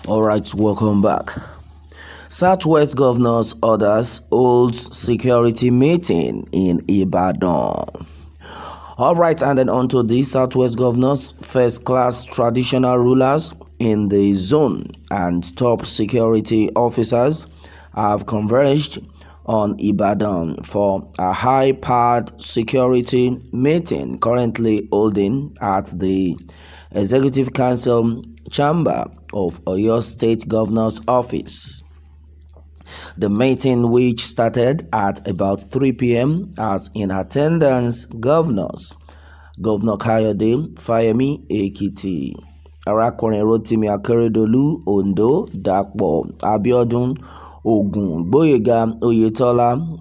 Alright, welcome back. Southwest Governors orders holds security meeting in Ibadan. Alright, and then on to the Southwest Governors, first class traditional rulers in the zone and top security officers have converged on Ibadan for a high-powered security meeting currently holding at the Executive Council Chamber of Oyo State Governor's Office. The meeting, which started at about 3 p.m., has in attendance Governor Kayode Fayemi Ekiti, Arákùnrin Rotimi Akeredolu Ondo, Dapo Abiodun Ogun, Gboyega Oyetola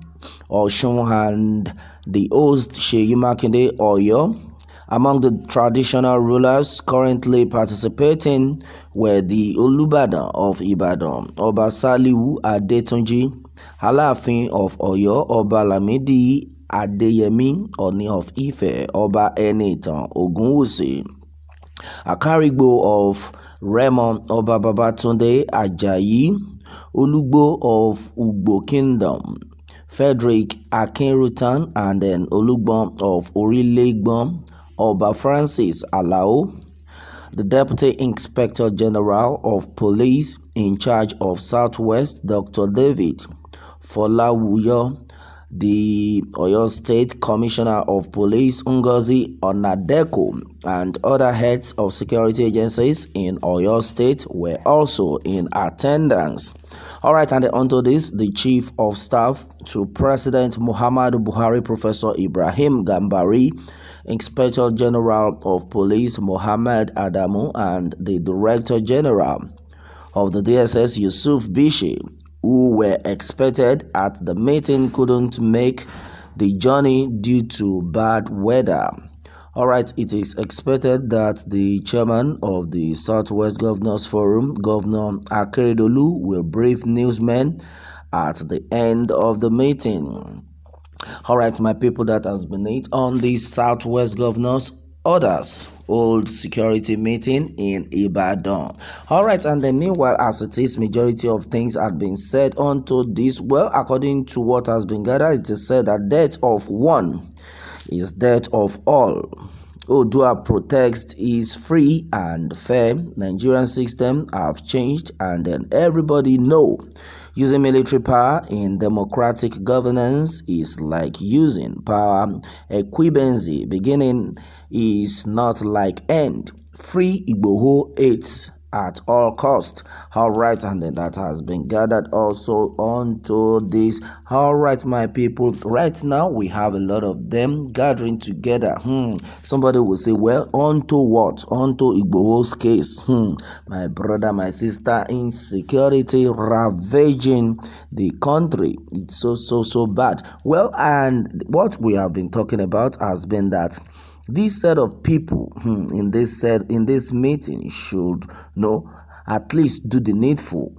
Osun, and the host Seyi Makinde Oyo. Among the traditional rulers currently participating were the Olubadan of Ibadan, Oba Saliu Adetunji, Aláàfin of Oyo, Oba Lamidi Adeyemi Oni of Ife, Oba Enitan Ogunwusi, Akarigbo of Remo, Oba Babatunde Ajayi, Olugbo of Ugbo Kingdom, Frederick Akinrutan, and then Olugbon of Orilegbon, Oba Francis Alao, the Deputy Inspector General of Police in charge of Southwest, Dr. David Folawuyo, the Oyo State Commissioner of Police, Ngozi Onadeko, and other heads of security agencies in Oyo State were also in attendance. Alright, and onto this, the Chief of Staff to President Muhammadu Buhari, Professor Ibrahim Gambari, Inspector General of Police Mohammed Adamu, and the Director General of the DSS Yusuf Bishi, who were expected at the meeting, couldn't make the journey due to bad weather. Alright, it is expected that the chairman of the Southwest Governors Forum, Governor Akeredolu, will brief newsmen at the end of the meeting. Alright, my people, that has been it on the Southwest Governors orders hold security meeting in Ibadan. Alright, and then meanwhile, as it is, majority of things have been said onto this. Well, according to what has been gathered, it is said that death of one is death of all. Odua protest is free and fair. Nigerian system have changed, and then everybody know using military power in democratic governance is like using power equivalency. Beginning is not like end. Free Igboho 8 at all cost. Alright, and then that has been gathered also onto this. Alright, my people, right now we have a lot of them gathering together. Somebody will say, well, onto what? Onto Igboho's case. My brother, my sister, insecurity ravaging the country. It's so bad. Well, and what we have been talking about has been that this set of people in this meeting should at least do the needful.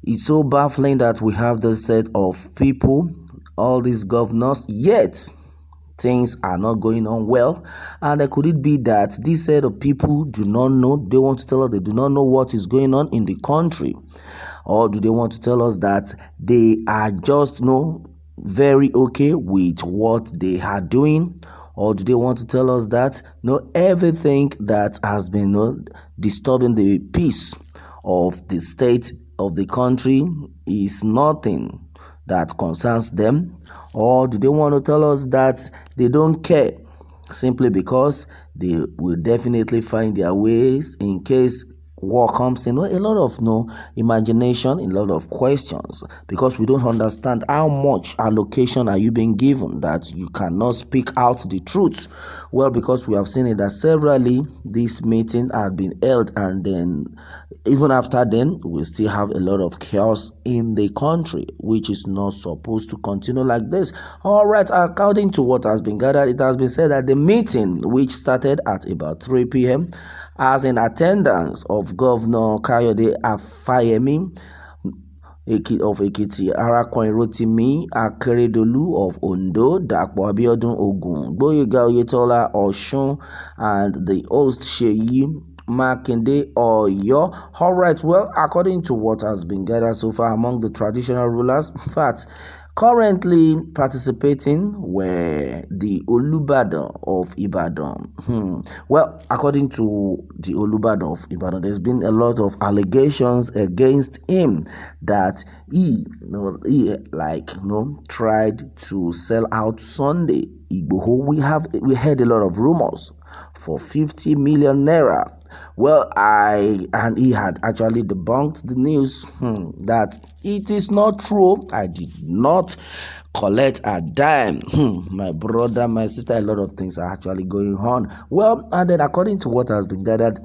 It's so baffling that we have this set of people, all these governors, yet things are not going on well. And could it be that this set of people do not know? They want to tell us they do not know what is going on in the country, or do they want to tell us that they are just very okay with what they are doing? Or do they want to tell us that everything that has been disturbing the peace of the state of the country is nothing that concerns them? Or do they want to tell us that they don't care simply because they will definitely find their ways in case war comes in? A lot of imagination, a lot of questions, because we don't understand how much allocation are you being given that you cannot speak out the truth. Well, because we have seen it that severally this meeting has been held, and then even after then we still have a lot of chaos in the country, which is not supposed to continue like this. All right, according to what has been gathered, it has been said that the meeting, which started at about 3 p.m., as in attendance of Governor Kayode Fayemi of Ekiti, Arákùnrin Rotimi Akeredolu of Ondo, Dapo Abiodun Ogun, Gboyega Oyetola Osun, and the host Seyi Makinde Oyo. All right, well, according to what has been gathered so far among the traditional rulers, in fact, currently participating were the Olubadan of Ibadan. Well, according to the Olubadan of Ibadan, there's been a lot of allegations against him that he tried to sell out Sunday Igboho. We heard a lot of rumors for 50 million naira. Well, he had actually debunked the news that it is not true. I did not collect a dime. My brother, my sister, a lot of things are actually going on. Well, and then according to what has been gathered,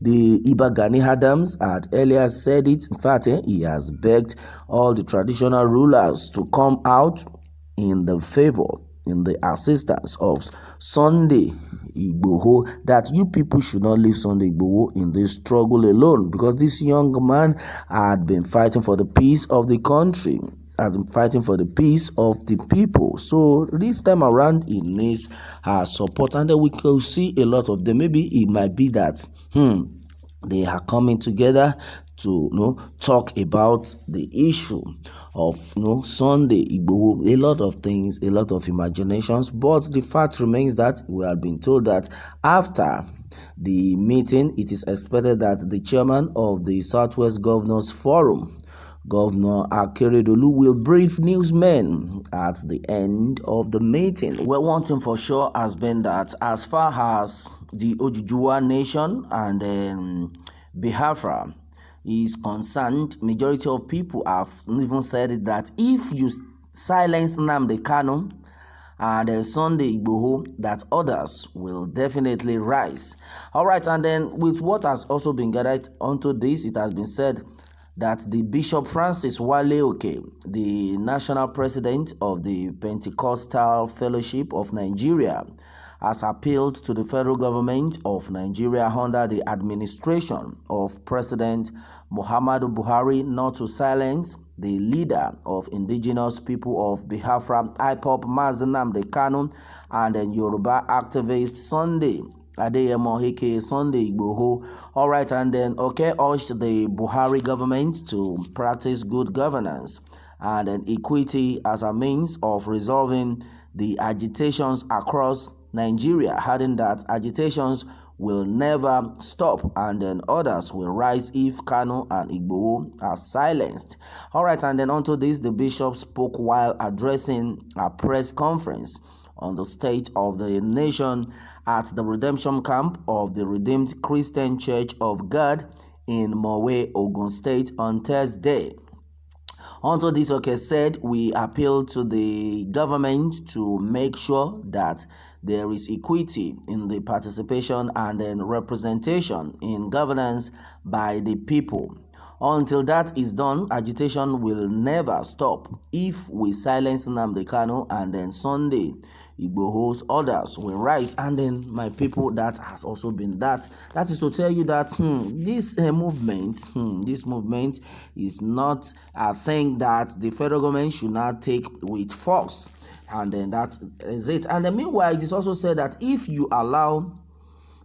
the Iba Gani Adams had earlier said it. In fact, he has begged all the traditional rulers to come out in the favor, in the assistance of Sunday Igboho, that you people should not leave Sunday Igboho in this struggle alone, because this young man had been fighting for the peace of the country, has been fighting for the peace of the people. So this time around, he needs our support, and then we could see a lot of them. Maybe it might be that they are coming together to talk about the issue of Sunday Igboho. A lot of things, a lot of imaginations, but the fact remains that we have been told that after the meeting, it is expected that the chairman of the Southwest Governors Forum, Governor Akeredolu, will brief newsmen at the end of the meeting. Well, one thing for sure has been that as far as the Ojujuwa nation and then Biafra is concerned, majority of people have even said that if you silence Nnamdi Kanu and Sunday Igboho, that others will definitely rise. All right, and then with what has also been gathered onto this, it has been said that the Bishop Francis Wale Oke, the national president of the Pentecostal Fellowship of Nigeria, has appealed to the federal government of Nigeria under the administration of President Muhammadu Buhari not to silence the leader of indigenous people of Biafra, IPOB Mazi Nnamdi Kanu, and then Yoruba activist Sunday Adeyemo aka Sunday Igboho. All right, and then urged the Buhari government to practice good governance and then equity as a means of resolving the agitations across Nigeria, adding that agitations will never stop and then others will rise if Kanu and Igboho are silenced. All right, and then onto this, the bishop spoke while addressing a press conference on the state of the nation at the redemption camp of the Redeemed Christian Church of God in Mowe, Ogun State on Thursday. Onto this, said, we appeal to the government to make sure that there is equity in the participation and then representation in governance by the people. Until that is done, agitation will never stop. If we silence Nnamdi Kanu and then Sunday Igboho's, others will rise. And then my people, that has also been that is to tell you that this movement is not a thing that the federal government should not take with force. And then that is it. And then meanwhile, it is also said that if you allow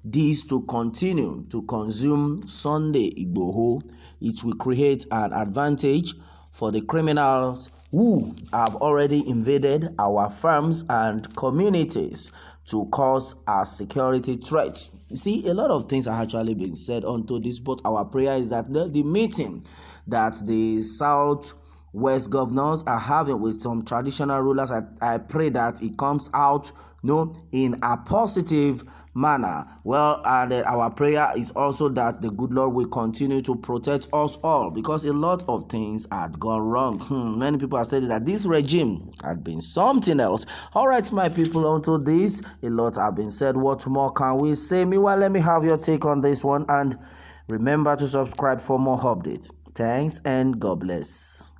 this to continue to consume Sunday Igboho, it will create an advantage for the criminals who have already invaded our farms and communities to cause a security threat. You see, a lot of things are actually being said onto this, but our prayer is that the meeting that the Southwest governors are having with some traditional rulers, I pray that it comes out in a positive manner. Well, and our prayer is also that the good Lord will continue to protect us all, because a lot of things had gone wrong. Many people have said that this regime had been something else. All right, my people, onto this, a lot have been said. What more can we say? Meanwhile, let me have your take on this one, and remember to subscribe for more updates. Thanks and God bless.